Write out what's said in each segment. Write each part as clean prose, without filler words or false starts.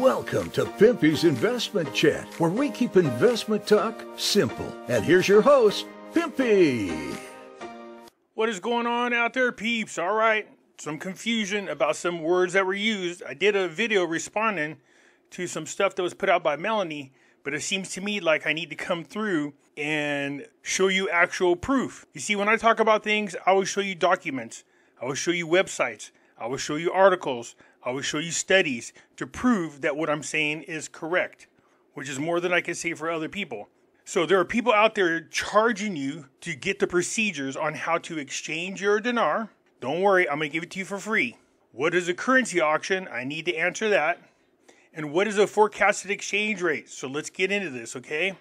Welcome to Pimpy's Investment Chat, where we keep investment talk simple. And here's your host, Pimpy. What is going on out there, peeps? All right, some confusion about some words that were used. I did a video responding to some stuff that was put out by Melanie, but it seems to me like I need to come through and show you actual proof. You see, when I talk about things, I will show you documents. I will show you websites. I will show you articles. I will show you studies to prove that what I'm saying is correct, which is more than I can say for other people. So there are people out there charging you to get the procedures on how to exchange your dinar. Don't worry, I'm going to give it to you for free. What is a currency auction? I need to answer that. And what is a forecasted exchange rate? So let's get into this, okay?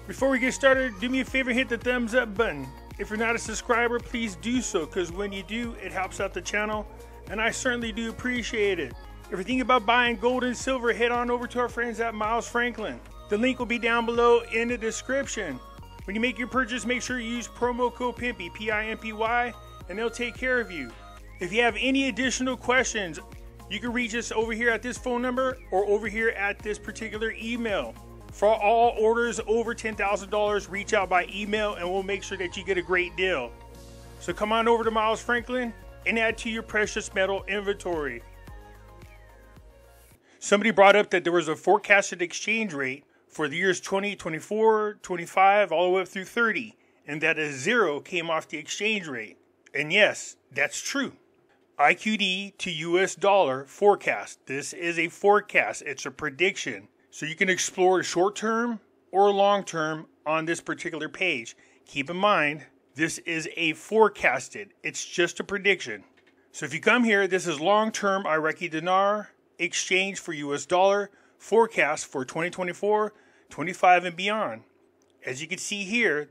Before we get started, do me a favor, hit the thumbs up button. If you're not a subscriber, please do so, because when you do, it helps out the channel, and I certainly do appreciate it. If you're thinking about buying gold and silver, head on over to our friends at Miles Franklin. The link will be down below in the description. When you make your purchase, make sure you use promo code PIMPY, P-I-M-P-Y, and they'll take care of you. If you have any additional questions, you can reach us over here at this phone number or over here at this particular email. For all orders over $10,000, reach out by email and we'll make sure that you get a great deal. So come on over to Miles Franklin and add to your precious metal inventory. Somebody brought up that there was a forecasted exchange rate for the years 20, 24, 25, all the way up through 30, and that a zero came off the exchange rate. And yes, that's true. IQD to US dollar forecast. This is a forecast. It's a prediction. So you can explore short-term or long-term on this particular page. Keep in mind, this is a forecasted. It's just a prediction. So if you come here, this is long-term Iraqi dinar, exchange for US dollar, forecast for 2024, 25 and beyond. As you can see here,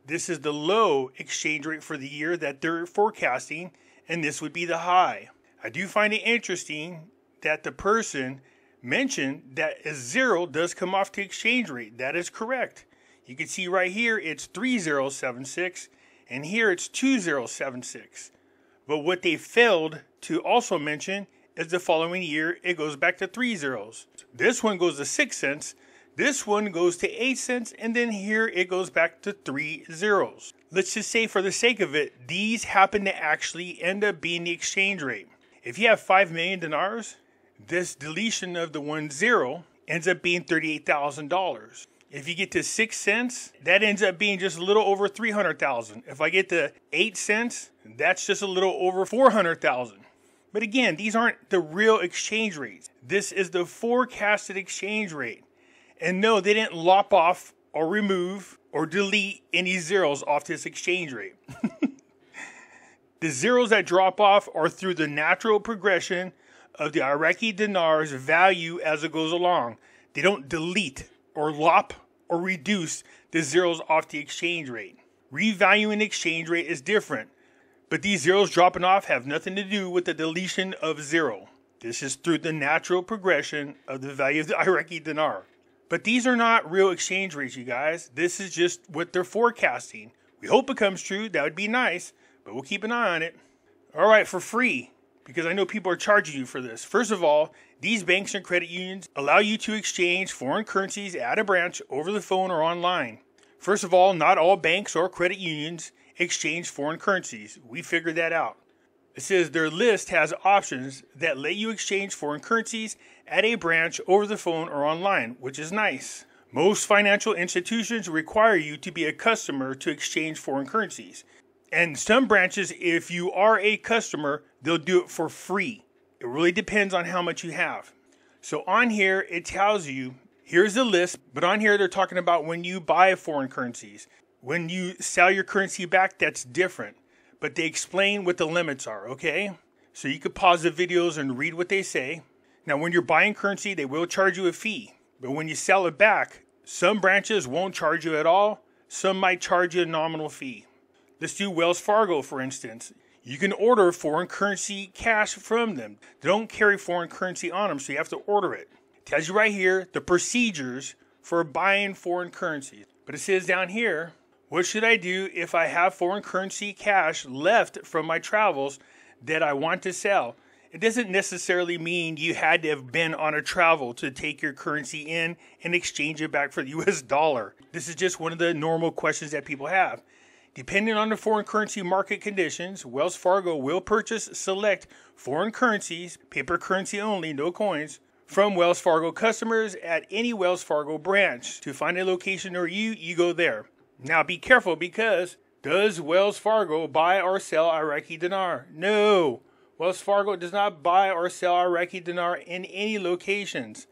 this is the low exchange rate for the year that they're forecasting, and this would be the high. I do find it interesting that the person mentioned that a zero does come off the exchange rate. That is correct. You can see right here it's 3076 and here it's 2076. But what they failed to also mention is the following year it goes back to 3 zeros. This one goes to 6 cents, this one goes to 8 cents, and then here it goes back to 3 zeros. Let's just say for the sake of it, these happen to actually end up being the exchange rate. If you have 5 million dinars, this deletion of the 1 zero ends up being $38,000. If you get to 6 cents, that ends up being just a little over 300,000. If I get to 8 cents, that's just a little over 400,000. But again, these aren't the real exchange rates. This is the forecasted exchange rate. And no, they didn't lop off or remove or delete any zeros off this exchange rate. The zeros that drop off are through the natural progression of the Iraqi dinar's value as it goes along. They don't delete or lop or reduce the zeros off the exchange rate. Revaluing the exchange rate is different, but these zeros dropping off have nothing to do with the deletion of zero. This is through the natural progression of the value of the Iraqi dinar. But these are not real exchange rates, you guys. This is just what they're forecasting. We hope it comes true. That would be nice, but we'll keep an eye on it. All right, for free, because I know people are charging you for this. First of all, these banks and credit unions allow you to exchange foreign currencies at a branch over the phone or online. First of all, not all banks or credit unions exchange foreign currencies. We figured that out. It says their list has options that let you exchange foreign currencies at a branch over the phone or online, which is nice. Most financial institutions require you to be a customer to exchange foreign currencies. And some branches, if you are a customer, they'll do it for free. It really depends on how much you have. So on here, it tells you, here's the list, but on here they're talking about when you buy foreign currencies. When you sell your currency back, that's different. But they explain what the limits are, okay? So you could pause the videos and read what they say. Now, when you're buying currency, they will charge you a fee. But when you sell it back, some branches won't charge you at all. Some might charge you a nominal fee. Let's do Wells Fargo, for instance. You can order foreign currency cash from them. They don't carry foreign currency on them, so you have to order it. It tells you right here the procedures for buying foreign currency. But it says down here, what should I do if I have foreign currency cash left from my travels that I want to sell? it doesn't necessarily mean you had to have been on a travel to take your currency in and exchange it back for the US dollar. This is just one of the normal questions that people have. Depending on the foreign currency market conditions, Wells Fargo will purchase select foreign currencies, paper currency only, no coins, from Wells Fargo customers at any Wells Fargo branch. To find a location near you, you go there. Now be careful, because does Wells Fargo buy or sell Iraqi dinar? No. Wells Fargo does not buy or sell Iraqi dinar in any locations.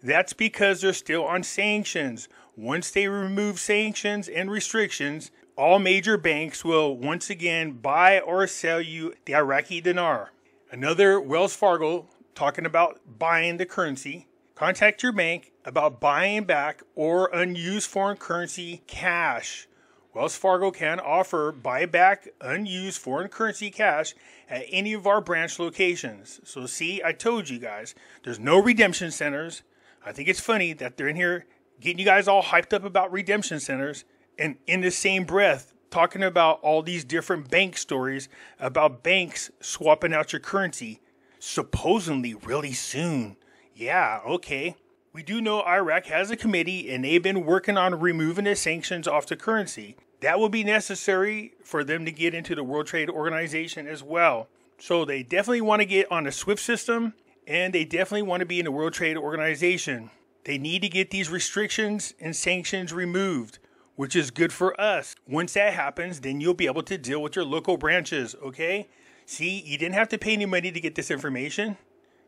That's because they're still on sanctions. Once they remove sanctions and restrictions, all major banks will once again buy or sell you the Iraqi dinar. Another Wells Fargo talking about buying the currency. Contact your bank about buying back or unused foreign currency cash. Wells Fargo can offer buyback unused foreign currency cash at any of our branch locations. So see, I told you guys, there's no redemption centers. I think it's funny that they're in here getting you guys all hyped up about redemption centers, and in the same breath talking about all these different bank stories about banks swapping out your currency supposedly really soon. Yeah, okay. We do know Iraq has a committee, and they've been working on removing the sanctions off the currency. That will be necessary for them to get into the World Trade Organization as well. So they definitely want to get on the SWIFT system, and they definitely want to be in the World Trade Organization. They need to get these restrictions and sanctions removed, which is good for us. Once that happens, then you'll be able to deal with your local branches, okay? See, you didn't have to pay any money to get this information.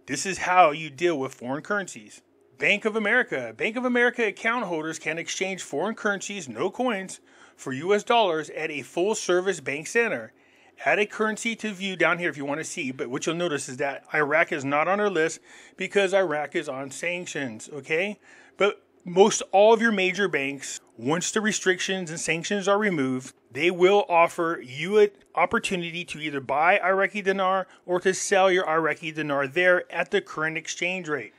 This is how you deal with foreign currencies. Bank of America. Bank of America account holders can exchange foreign currencies, no coins, for US dollars at a full-service bank center. Add a currency to view down here if you want to see, but what you'll notice is that Iraq is not on our list because Iraq is on sanctions, okay? But most all of your major banks, once the restrictions and sanctions are removed, they will offer you an opportunity to either buy Iraqi dinar or to sell your Iraqi dinar there at the current exchange rate.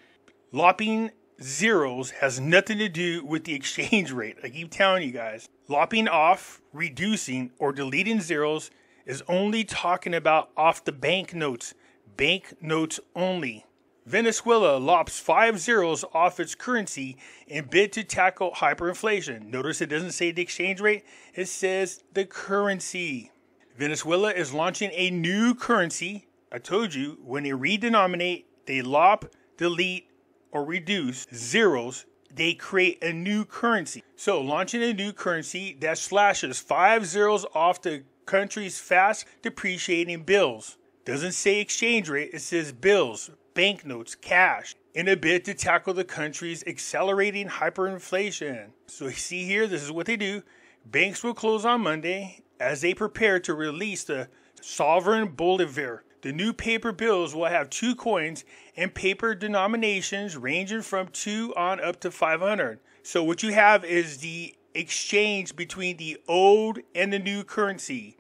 Lopping zeros has nothing to do with the exchange rate. I keep telling you guys. Lopping off, reducing, or deleting zeros is only talking about off the banknotes. Banknotes only. Venezuela lops 5 zeros off its currency in bid to tackle hyperinflation. Notice it doesn't say the exchange rate, it says the currency. Venezuela is launching a new currency. I told you, when they redenominate, they lop, delete, or reduce zeros, they create a new currency. So launching a new currency that slashes 5 zeros off the country's fast depreciating bills. Doesn't say exchange rate, it says bills, banknotes, cash, in a bid to tackle the country's accelerating hyperinflation. So you see here, this is what they do. Banks will close on Monday as they prepare to release the sovereign bolivar. The new paper bills will have 2 coins and paper denominations ranging from 2 on up to 500. So what you have is the exchange between the old and the new currency.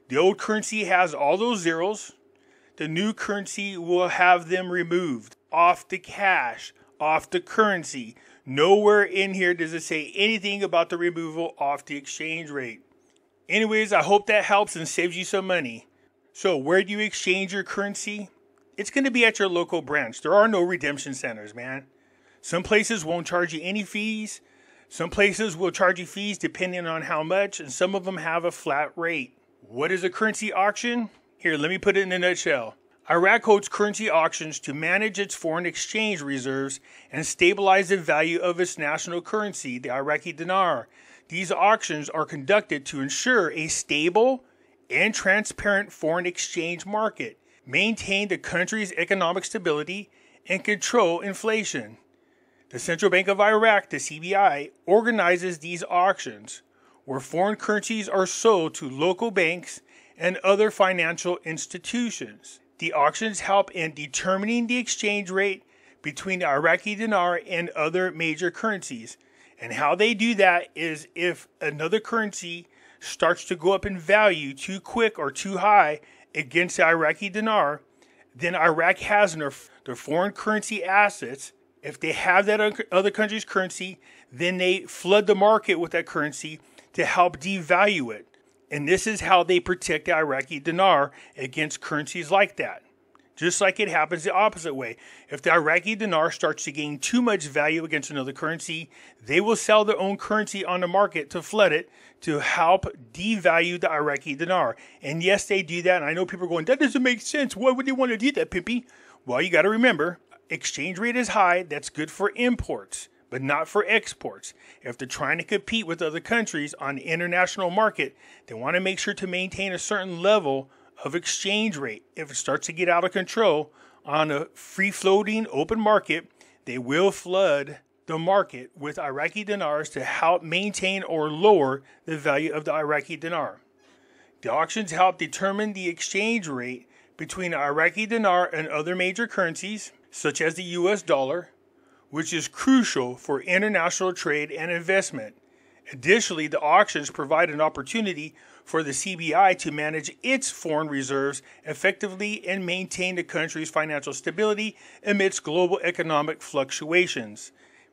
The old currency has all those zeros. The new currency will have them removed off the cash, off the currency. Nowhere in here does it say anything about the removal off the exchange rate. Anyways, I hope that helps and saves you some money. So where do you exchange your currency? It's going to be at your local branch. There are no redemption centers, man. Some places won't charge you any fees. Some places will charge you fees depending on how much, and some of them have a flat rate. What is a currency auction? Here, let me put it in a nutshell. Iraq holds currency auctions to manage its foreign exchange reserves and stabilize the value of its national currency, the Iraqi dinar. These auctions are conducted to ensure a stable and transparent foreign exchange market, maintain the country's economic stability, and control inflation. The Central Bank of Iraq, the CBI, organizes these auctions, where foreign currencies are sold to local banks and other financial institutions. The auctions help in determining the exchange rate between the Iraqi dinar and other major currencies. And how they do that is if another currency starts to go up in value too quick or too high against the Iraqi dinar, then Iraq has their foreign currency assets. If they have that other country's currency, then they flood the market with that currency to help devalue it. And this is how they protect the Iraqi dinar against currencies like that. Just like it happens the opposite way. If the Iraqi dinar starts to gain too much value against another currency, they will sell their own currency on the market to flood it to help devalue the Iraqi dinar. And yes, they do that. And I know people are going, that doesn't make sense. Why would they want to do that, Pimpy? Well, you got to remember, exchange rate is high. That's good for imports, but not for exports. If they're trying to compete with other countries on the international market, they want to make sure to maintain a certain level of exchange rate. If it starts to get out of control on a free-floating open market, they will flood the market with Iraqi dinars to help maintain or lower the value of the Iraqi dinar. The auctions help determine the exchange rate between the Iraqi dinar and other major currencies, such as the US dollar, which is crucial for international trade and investment. Additionally, the auctions provide an opportunity for the CBI to manage its foreign reserves effectively and maintain the country's financial stability amidst global economic fluctuations.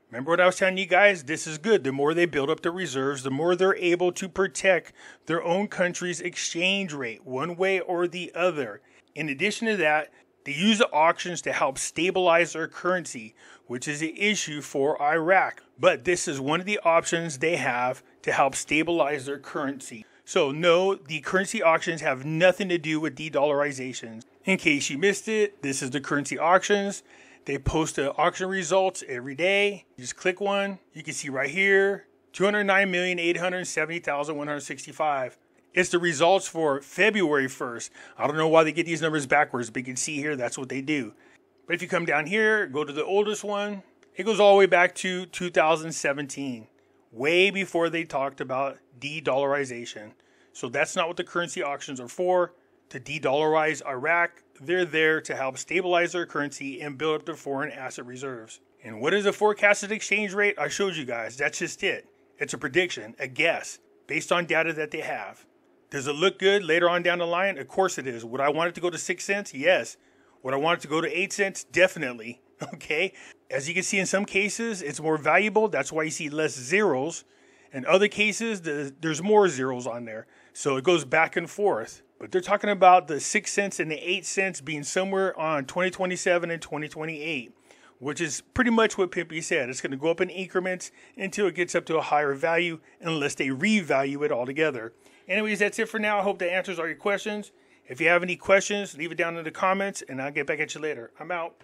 Remember what I was telling you guys? This is good. The more they build up their reserves, the more they're able to protect their own country's exchange rate, one way or the other. In addition to that, they use the auctions to help stabilize their currency, which is an issue for Iraq. But this is one of the options they have to help stabilize their currency. So no, the currency auctions have nothing to do with de-dollarization. In case you missed it, this is the currency auctions. They post the auction results every day. You just click one. You can see right here, 209,870,165. It's the results for February 1st. I don't know why they get these numbers backwards, but you can see here, that's what they do. But if you come down here, go to the oldest one, it goes all the way back to 2017, way before they talked about de-dollarization. So that's not what the currency auctions are for, to de-dollarize Iraq. They're there to help stabilize their currency and build up their foreign asset reserves. And what is the forecasted exchange rate? I showed you guys. That's just it. It's a prediction, a guess, based on data that they have. Does it look good later on down the line? Of course it is. Would I want it to go to 6 cents? Yes. Would I want it to go to 8 cents? Definitely. Okay. As you can see in some cases, it's more valuable. That's why you see less zeros. In other cases, there's more zeros on there. So it goes back and forth. But they're talking about the 6 cents and the 8 cents being somewhere on 2027 and 2028, which is pretty much what Pimpy said. It's going to go up in increments until it gets up to a higher value unless they revalue it altogether. Anyways, that's it for now. I hope that answers all your questions. If you have any questions, leave it down in the comments, and I'll get back at you later. I'm out.